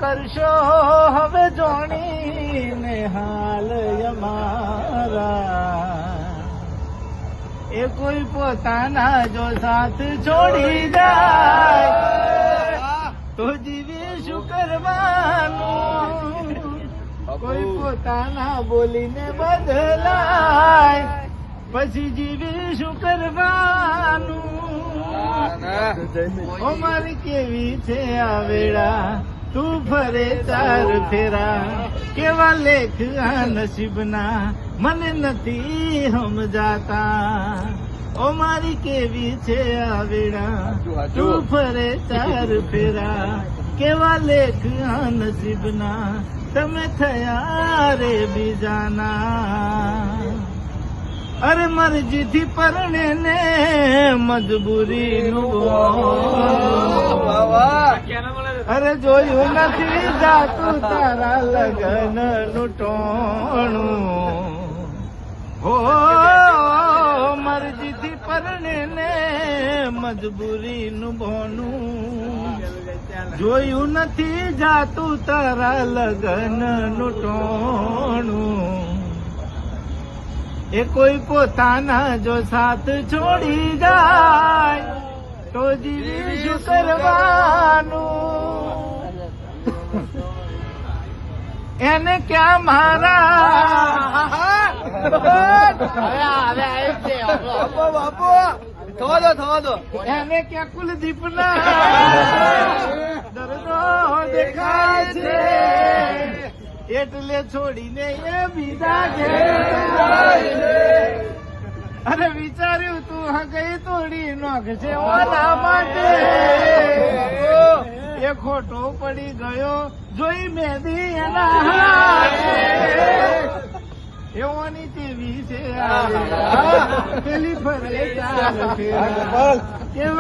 કરશો હવે જોણીને હાલ અમારા એ કોઈ પોતાના જો સાથ છોડી જાય તો જીવી શું કરવાનું કોઈ પોતાના બોલીને બદલાય પછી જીવી શું કરવાનું ઓ મારી કેવી છે આ વેળા તું ફરે ચાર ફેરા કેવા લેખ આ નસીબના મને નથી સમજાતા ઓ મારી કેવી છે આ વેળા તું ફરે ચાર ફેરા કેવા લેખ આ નસીબના તમે થયા રે બીજાના અરે મરજીથી પરણે ને મજબૂરી અરે જોયું નથી જાતું તારા લગન નું ટોણું હો મરજીથી પરણે ને મજબૂરી નું ભોણું જોયું નથી જાતું તારા લગન નું ટોણું એ કોઈ પોતાના જો સાથ છોડી જાય તો જીવી શું કરવાનું એને ક્યાં મારા થવા દો એને ક્યાં કુલદીપના દરદો દેખાય છે એટલે છોડીને એ બીજા અરે વિચાર્યું તું હા ગઈ તોડી નોખશે ઓના માટે એ ખોટો પડી ગયો જોઈ મહેંદી એના એવાની તેવી છે પેલી ફરે ચાલ